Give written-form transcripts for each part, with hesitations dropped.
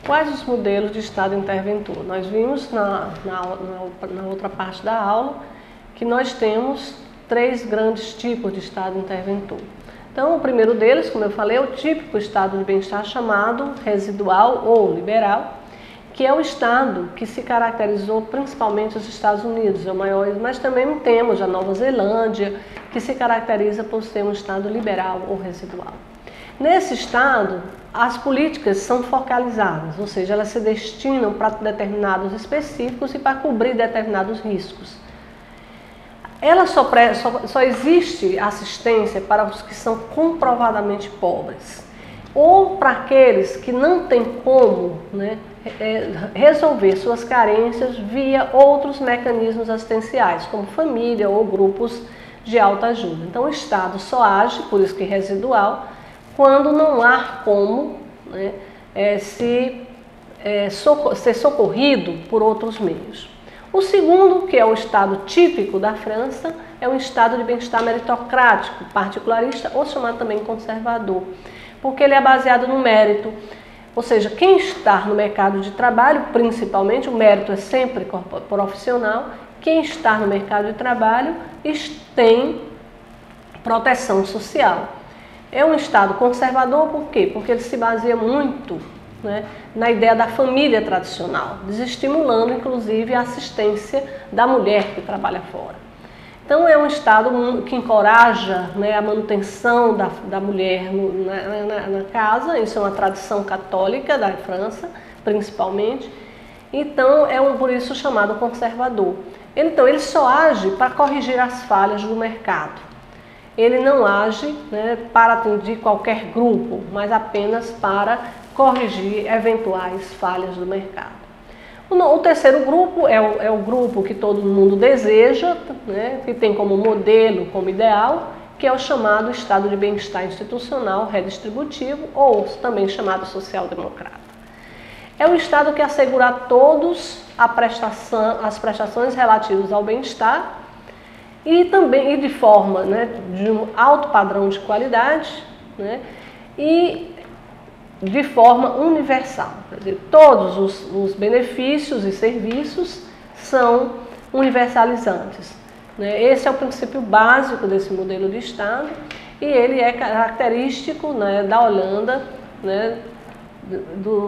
Quais os modelos de Estado interventor? Nós vimos na outra parte da aula que nós temos 3 grandes tipos de Estado interventor. Então, o primeiro deles, como eu falei, é o típico Estado de bem-estar chamado residual ou liberal, que é o Estado que se caracterizou principalmente nos Estados Unidos, é o maior, mas também temos a Nova Zelândia, que se caracteriza por ser um Estado liberal ou residual. Nesse Estado, as políticas são focalizadas, ou seja, elas se destinam para determinados específicos e para cobrir determinados riscos. Ela só existe assistência para os que são comprovadamente pobres, ou para aqueles que não têm como, resolver suas carências via outros mecanismos assistenciais, como família ou grupos de alta ajuda. Então o Estado só age, por isso que é residual, quando não há como ser socorrido por outros meios. O segundo, que é o Estado típico da França, é um Estado de bem-estar meritocrático, particularista ou chamado também conservador, porque ele é baseado no mérito, ou seja, quem está no mercado de trabalho, principalmente, o mérito é sempre profissional, quem está no mercado de trabalho tem proteção social. É um Estado conservador por quê? Porque ele se baseia muito na ideia da família tradicional, desestimulando inclusive a assistência da mulher que trabalha fora. Então é um Estado que encoraja a manutenção da mulher na casa, isso é uma tradição católica da França, principalmente, então por isso chamado conservador. Então ele só age para corrigir as falhas do mercado. Ele não age para atender qualquer grupo, mas apenas para corrigir eventuais falhas do mercado. O terceiro grupo é o grupo que todo mundo deseja, que tem como modelo, como ideal, que é o chamado Estado de bem-estar institucional redistributivo, ou também chamado social-democrata. É o Estado que assegura a todos as prestações relativas ao bem-estar e também de forma de um alto padrão de qualidade e de forma universal. Quer dizer, todos os benefícios e serviços são universalizantes. Esse é o princípio básico desse modelo de Estado e ele é característico da Holanda,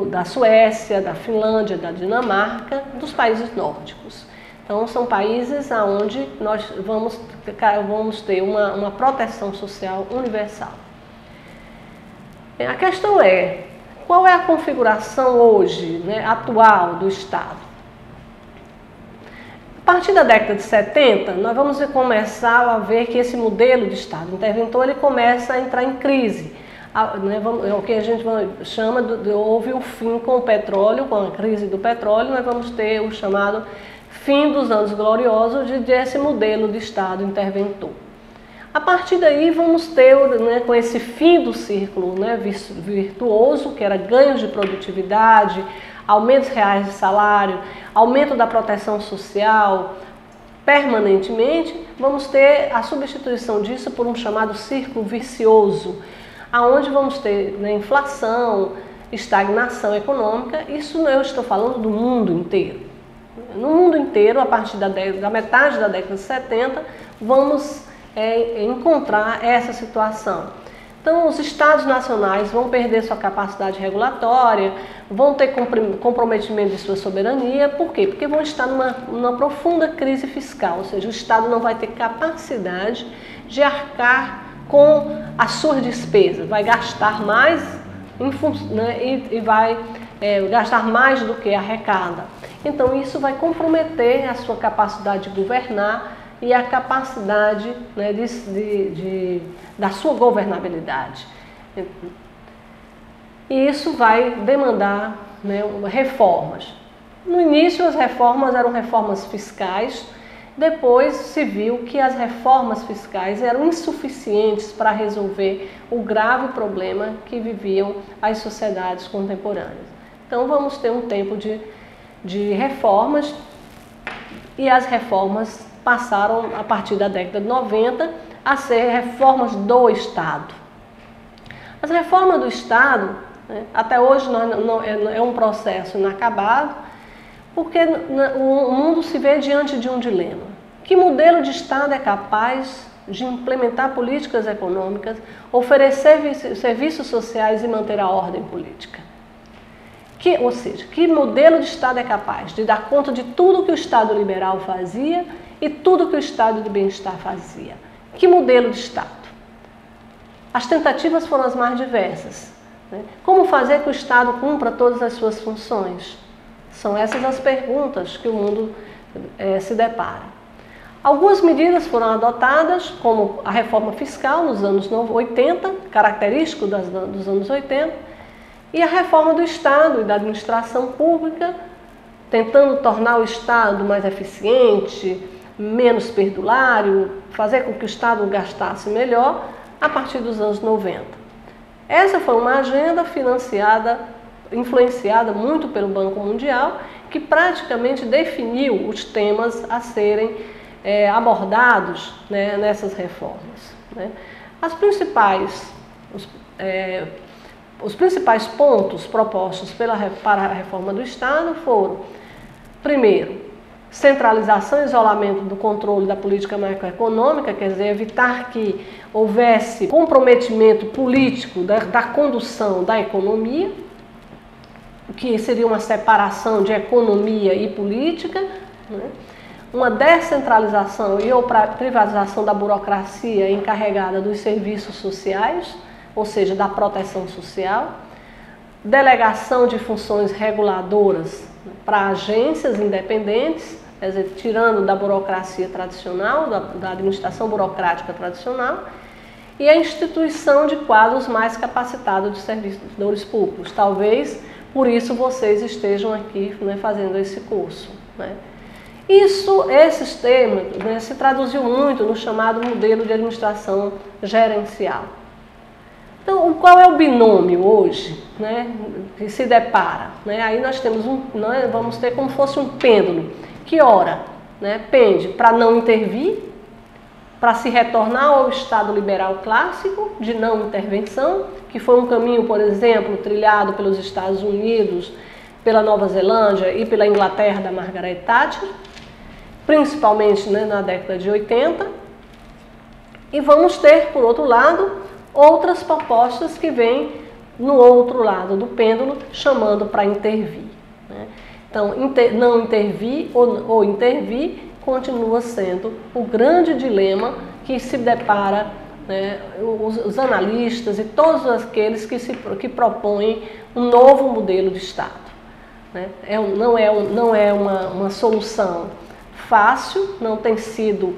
da Suécia, da Finlândia, da Dinamarca, dos países nórdicos. Então são países onde nós vamos ter uma proteção social universal. A questão é, qual é a configuração hoje, atual do Estado? A partir da década de 70, nós vamos começar a ver que esse modelo de Estado interventor ele começa a entrar em crise. É o que a gente chama houve o fim com o petróleo, com a crise do petróleo, nós vamos ter o chamado fim dos anos gloriosos desse modelo de Estado interventor. A partir daí vamos ter, com esse fim do círculo virtuoso, que era ganhos de produtividade, aumentos reais de salário, aumento da proteção social permanentemente, vamos ter a substituição disso por um chamado círculo vicioso, aonde vamos ter inflação, estagnação econômica. Isso eu estou falando do mundo inteiro. No mundo inteiro, a partir da metade da década de 70, vamos encontrar essa situação. Então, os estados nacionais vão perder sua capacidade regulatória, vão ter comprometimento de sua soberania. Por quê? Porque vão estar numa profunda crise fiscal, ou seja, o Estado não vai ter capacidade de arcar com as suas despesas, vai gastar mais e vai gastar mais do que arrecada. Então, isso vai comprometer a sua capacidade de governar e a capacidade da sua governabilidade. E isso vai demandar reformas. No início, as reformas eram reformas fiscais, depois se viu que as reformas fiscais eram insuficientes para resolver o grave problema que viviam as sociedades contemporâneas. Então, vamos ter um tempo de reformas, e as reformas passaram, a partir da década de 90, a ser reformas do Estado. As reformas do Estado, né? Até hoje é um processo inacabado, porque o mundo se vê diante de um dilema. Que modelo de Estado é capaz de implementar políticas econômicas, oferecer serviços sociais e manter a ordem política? Ou seja, que modelo de Estado é capaz de dar conta de tudo que o Estado liberal fazia e tudo que o Estado de bem-estar fazia? Que modelo de Estado? As tentativas foram as mais diversas, né? Como fazer que o Estado cumpra todas as suas funções? São essas as perguntas que o mundo se depara. Algumas medidas foram adotadas, como a reforma fiscal nos anos 80, característico dos anos 80, e a reforma do Estado e da administração pública, tentando tornar o Estado mais eficiente, menos perdulário, fazer com que o Estado gastasse melhor a partir dos anos 90. Essa foi uma agenda influenciada muito pelo Banco Mundial, que praticamente definiu os temas a serem abordados, né, nessas reformas, né? Os principais pontos propostos para a reforma do Estado foram: primeiro, centralização e isolamento do controle da política macroeconômica, quer dizer, evitar que houvesse comprometimento político da condução da economia, que seria uma separação de economia e política, né? Uma descentralização e ou privatização da burocracia encarregada dos serviços sociais, ou seja, da proteção social, delegação de funções reguladoras para agências independentes, quer dizer, tirando da burocracia tradicional, da administração burocrática tradicional, e a instituição de quadros mais capacitados de servidores públicos. Talvez por isso vocês estejam aqui, né, fazendo esse curso, né? Esses termos, né, se traduziu muito no chamado modelo de administração gerencial. Então, qual é o binômio hoje, né, que se depara? Né? Aí nós temos vamos ter como se fosse um pêndulo, que ora, né, pende para não intervir, para se retornar ao Estado liberal clássico de não intervenção, que foi um caminho, por exemplo, trilhado pelos Estados Unidos, pela Nova Zelândia e pela Inglaterra da Margaret Thatcher, principalmente, né, na década de 80. E vamos ter, por outro lado, outras propostas que vêm no outro lado do pêndulo, chamando para intervir, né? Então, não intervir ou intervir continua sendo o grande dilema que se depara, né, os analistas e todos aqueles que propõem um novo modelo de Estado, né? Não é uma solução fácil, não tem sido.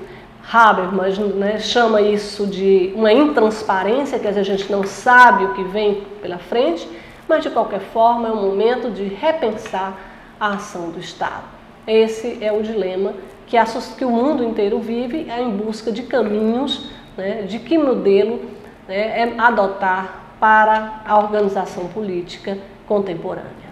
Habermas, né, chama isso de uma intransparência, quer dizer, a gente não sabe o que vem pela frente, mas de qualquer forma é um momento de repensar a ação do Estado. Esse é o dilema que o mundo inteiro vive, em busca de caminhos, né, de que modelo, né, adotar para a organização política contemporânea.